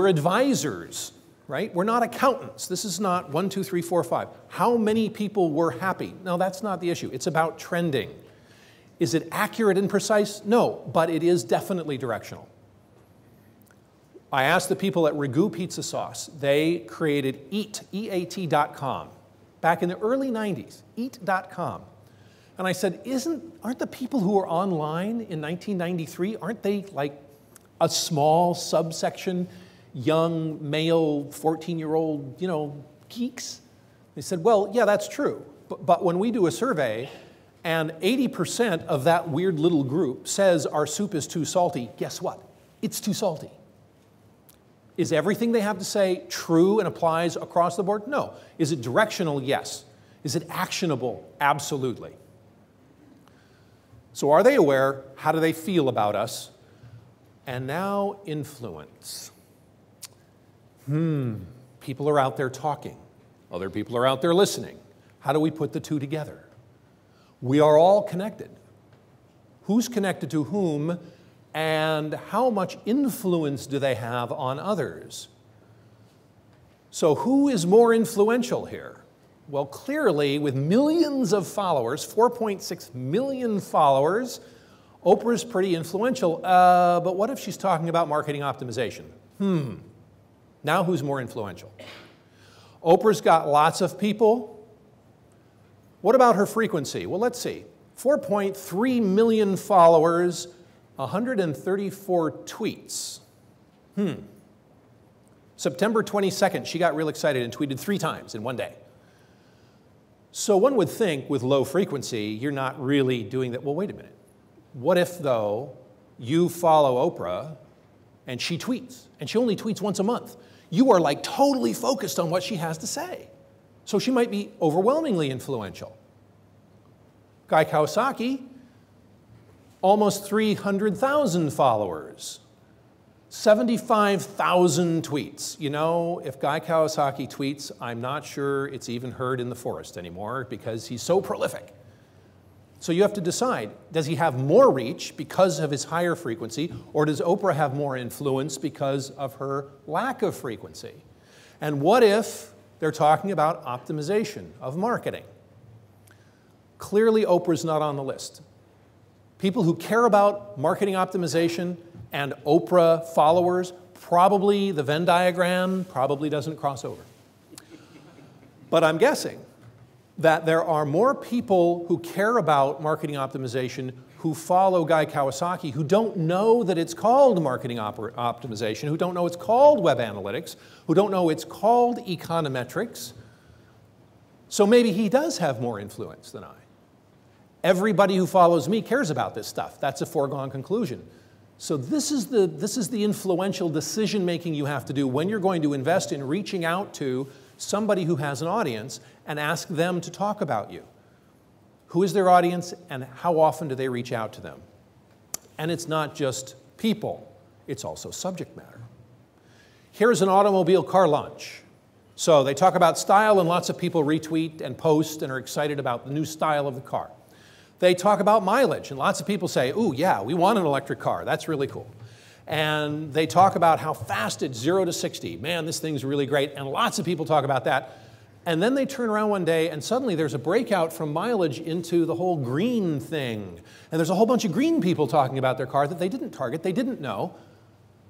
we're advisors, right? We're not accountants. This is not 1, 2, 3, 4, 5. How many people were happy? No, that's not the issue. It's about trending. Is it accurate and precise? No, but it is definitely directional. I asked the people at Ragu Pizza Sauce. They created EAT, EAT.com, back in the early 90s, EAT.com. And I said, aren't the people who were online in 1993, aren't they like a small subsection, young, male, 14-year-old, geeks? They said, well, yeah, that's true. But when we do a survey and 80% of that weird little group says our soup is too salty, guess what? It's too salty. Is everything they have to say true and applies across the board? No. Is it directional? Yes. Is it actionable? Absolutely. So are they aware? How do they feel about us? And now influence. People are out there talking. Other people are out there listening. How do we put the two together? We are all connected. Who's connected to whom? And how much influence do they have on others? So who is more influential here? Well, clearly, with millions of followers, 4.6 million followers, Oprah's pretty influential. But what if she's talking about marketing optimization? Now who's more influential? Oprah's got lots of people. What about her frequency? Well, let's see. 4.3 million followers, 134 tweets. September 22nd, she got real excited and tweeted 3 times in one day. So one would think with low frequency, you're not really doing that. Well, wait a minute. What if, though, you follow Oprah and she tweets, and she only tweets once a month? You are like totally focused on what she has to say. So she might be overwhelmingly influential. Guy Kawasaki, almost 300,000 followers, 75,000 tweets. You know, if Guy Kawasaki tweets, I'm not sure it's even heard in the forest anymore because he's so prolific. So you have to decide, does he have more reach because of his higher frequency, or does Oprah have more influence because of her lack of frequency? And what if they're talking about optimization of marketing? Clearly, Oprah's not on the list. People who care about marketing optimization and Oprah followers, probably the Venn diagram probably doesn't cross over. But I'm guessing that there are more people who care about marketing optimization who follow Guy Kawasaki who don't know that it's called marketing optimization, who don't know it's called web analytics, who don't know it's called econometrics. So maybe he does have more influence than I. Everybody who follows me cares about this stuff. That's a foregone conclusion. So this is the influential decision-making you have to do when you're going to invest in reaching out to somebody who has an audience and ask them to talk about you. Who is their audience and how often do they reach out to them? And it's not just people, it's also subject matter. Here's an automobile car launch. So they talk about style and lots of people retweet and post and are excited about the new style of the car. They talk about mileage and lots of people say, ooh, yeah, we want an electric car, that's really cool. And they talk about how fast it's 0 to 60. Man, this thing's really great. And lots of people talk about that. And then they turn around one day and suddenly there's a breakout from mileage into the whole green thing. And there's a whole bunch of green people talking about their car that they didn't target, they didn't know.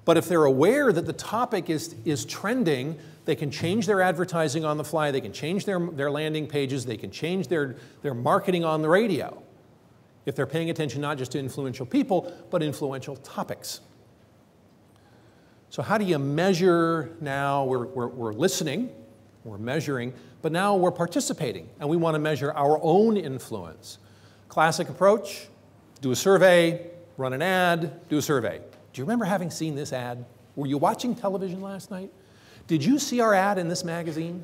But if they're aware that the topic is trending, they can change their advertising on the fly, they can change their landing pages, they can change their marketing on the radio. If they're paying attention not just to influential people, but influential topics. So how do you measure now? We're listening, we're measuring, but now we're participating, and we want to measure our own influence. Classic approach, do a survey, run an ad, do a survey. Do you remember having seen this ad? Were you watching television last night? Did you see our ad in this magazine?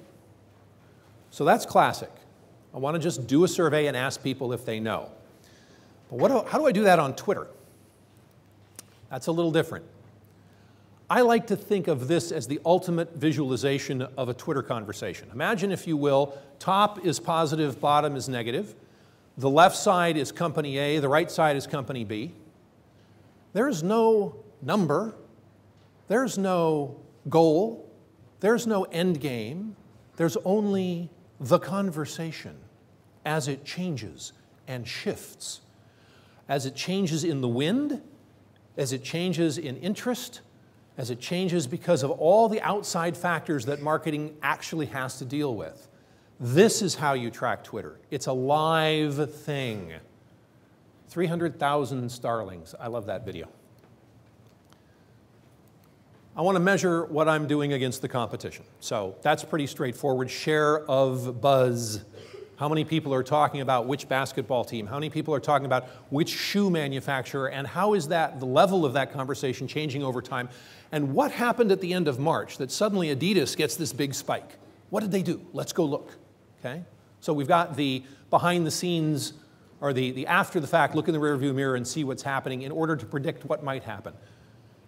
So that's classic. I want to just do a survey and ask people if they know. But how do I do that on Twitter? That's a little different. I like to think of this as the ultimate visualization of a Twitter conversation. Imagine, if you will, top is positive, bottom is negative. The left side is company A, the right side is company B. There's no number, there's no goal. There's no end game. There's only the conversation as it changes and shifts. As it changes in the wind, as it changes in interest, as it changes because of all the outside factors that marketing actually has to deal with. This is how you track Twitter. It's a live thing. 300,000 starlings. I love that video. I want to measure what I'm doing against the competition. So that's pretty straightforward. Share of buzz. How many people are talking about which basketball team? How many people are talking about which shoe manufacturer? And how is that, the level of that conversation changing over time? And what happened at the end of March that suddenly Adidas gets this big spike? What did they do? Let's go look. Okay? So we've got the behind the scenes, or the after the fact, look in the rearview mirror and see what's happening in order to predict what might happen.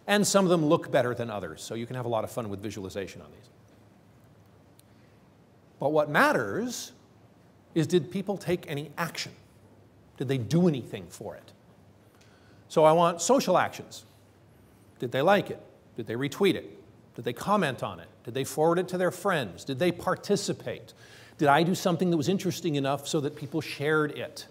And some of them look better than others, so you can have a lot of fun with visualization on these. But what matters is, did people take any action? Did they do anything for it? So I want social actions. Did they like it? Did they retweet it? Did they comment on it? Did they forward it to their friends? Did they participate? Did I do something that was interesting enough so that people shared it?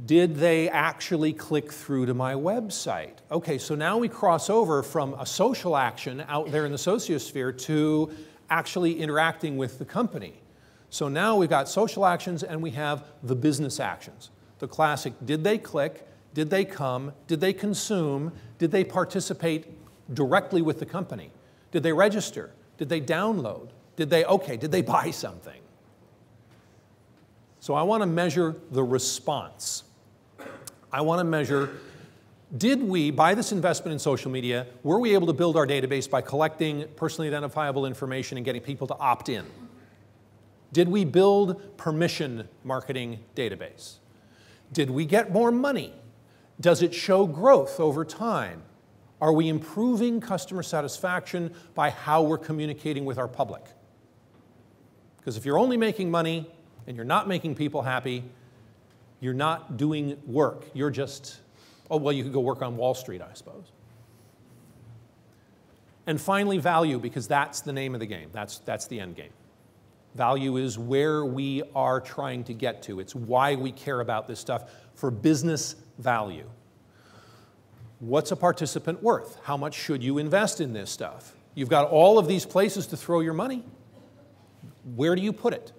Did they actually click through to my website? Okay, so now we cross over from a social action out there in the sociosphere to actually interacting with the company. So now we've got social actions and we have the business actions. The classic, did they click? Did they come? Did they consume? Did they participate directly with the company? Did they register? Did they download? Did they buy something? So I want to measure the response. I want to measure, did we, by this investment in social media, were we able to build our database by collecting personally identifiable information and getting people to opt in? Did we build permission marketing database? Did we get more money? Does it show growth over time? Are we improving customer satisfaction by how we're communicating with our public? Because if you're only making money and you're not making people happy, you're not doing work. You're just, oh, well, you could go work on Wall Street, I suppose. And finally, value, because that's the name of the game. That's the end game. Value is where we are trying to get to. It's why we care about this stuff for business value. What's a participant worth? How much should you invest in this stuff? You've got all of these places to throw your money. Where do you put it?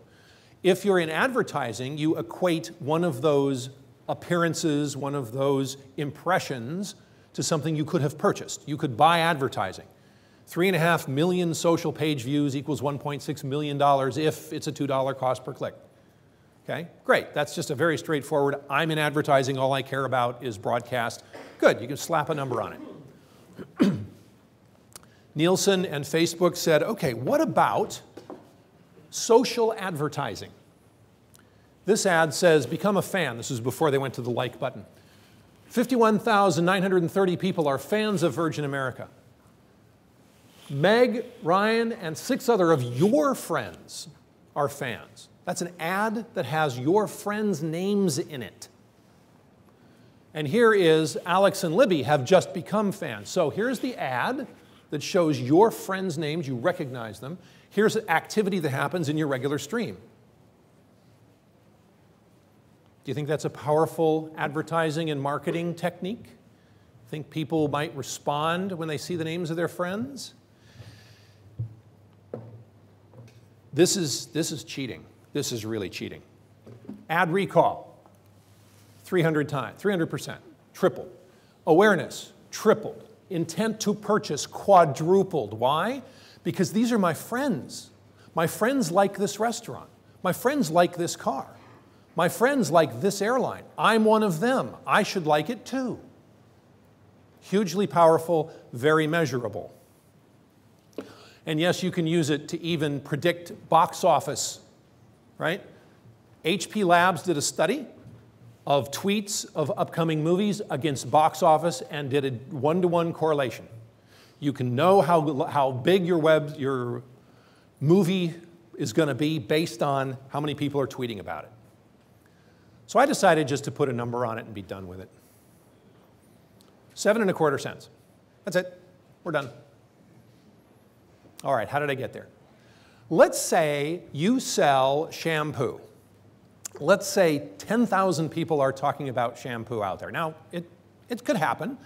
If you're in advertising, you equate one of those appearances, one of those impressions to something you could have purchased. You could buy advertising. 3.5 million social page views equals $1.6 million if it's a $2 cost per click. Okay, great. That's just a very straightforward, I'm in advertising, all I care about is broadcast. Good, you can slap a number on it. Nielsen and Facebook said, okay, what about social advertising? This ad says, become a fan. This is before they went to the like button. 51,930 people are fans of Virgin America. Meg, Ryan, and 6 other of your friends are fans. That's an ad that has your friends' names in it. And here is Alex and Libby have just become fans. So here's the ad that shows your friends' names. You recognize them. Here's an activity that happens in your regular stream. Do you think that's a powerful advertising and marketing technique? Think people might respond when they see the names of their friends? This is cheating. This is really cheating. Ad recall, 300%, tripled. Awareness, tripled. Intent to purchase, quadrupled. Why? Because these are my friends. My friends like this restaurant. My friends like this car. My friends like this airline. I'm one of them. I should like it too. Hugely powerful, very measurable. And yes, you can use it to even predict box office, right? HP Labs did a study of tweets of upcoming movies against box office and did a one-to-one correlation. You can know how big your movie is going to be based on how many people are tweeting about it. So I decided just to put a number on it and be done with it. 7.25 cents. That's it. We're done. All right, how did I get there? Let's say you sell shampoo. Let's say 10,000 people are talking about shampoo out there. Now, it could happen.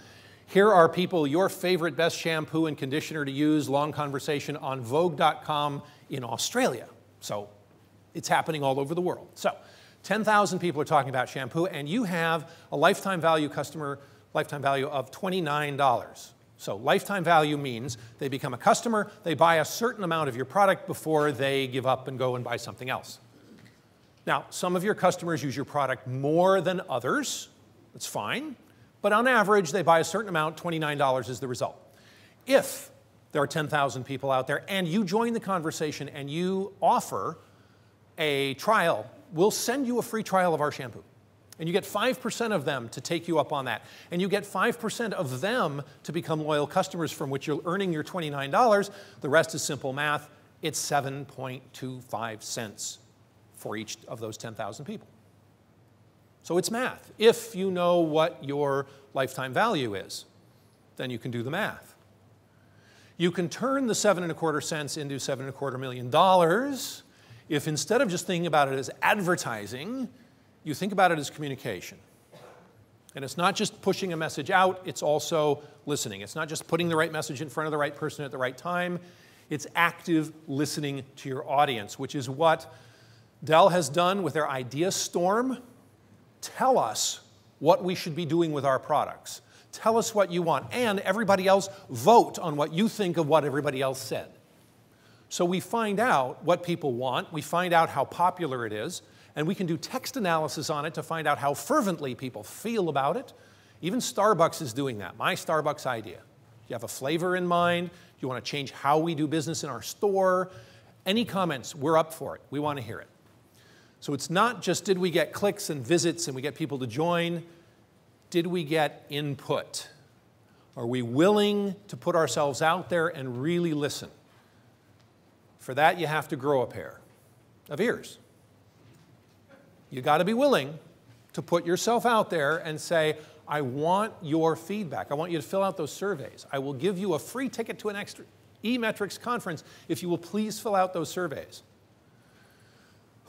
Here are people, your favorite best shampoo and conditioner to use, long conversation on Vogue.com in Australia. So it's happening all over the world. So 10,000 people are talking about shampoo, and you have a lifetime value lifetime value of $29. So lifetime value means they become a customer, they buy a certain amount of your product before they give up and go and buy something else. Now, some of your customers use your product more than others. That's fine. But on average, they buy a certain amount, $29 is the result. If there are 10,000 people out there and you join the conversation and you offer a trial, we'll send you a free trial of our shampoo. And you get 5% of them to take you up on that. And you get 5% of them to become loyal customers from which you're earning your $29. The rest is simple math. It's 7.25 cents for each of those 10,000 people. So it's math. If you know what your lifetime value is, then you can do the math. You can turn the 7.25 cents into $7.25 million if instead of just thinking about it as advertising, you think about it as communication. And it's not just pushing a message out, it's also listening. It's not just putting the right message in front of the right person at the right time. It's active listening to your audience, which is what Dell has done with their idea storm. Tell us what we should be doing with our products. Tell us what you want. And everybody else, vote on what you think of what everybody else said. So we find out what people want. We find out how popular it is. And we can do text analysis on it to find out how fervently people feel about it. Even Starbucks is doing that. My Starbucks idea. You have a flavor in mind. You want to change how we do business in our store. Any comments, we're up for it. We want to hear it. So it's not just did we get clicks and visits and we get people to join. Did we get input? Are we willing to put ourselves out there and really listen? For that, you have to grow a pair of ears. You got to be willing to put yourself out there and say, I want your feedback. I want you to fill out those surveys. I will give you a free ticket to an extra eMetrics conference if you will please fill out those surveys.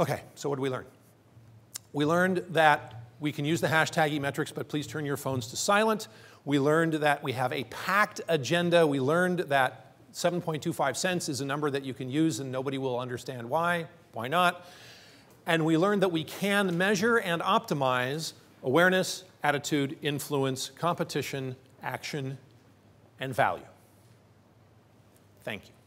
Okay, so what did we learn? We learned that we can use the hashtag eMetrics, but please turn your phones to silent. We learned that we have a packed agenda. We learned that 7.25 cents is a number that you can use and nobody will understand why. Why not? And we learned that we can measure and optimize awareness, attitude, influence, competition, action, and value. Thank you.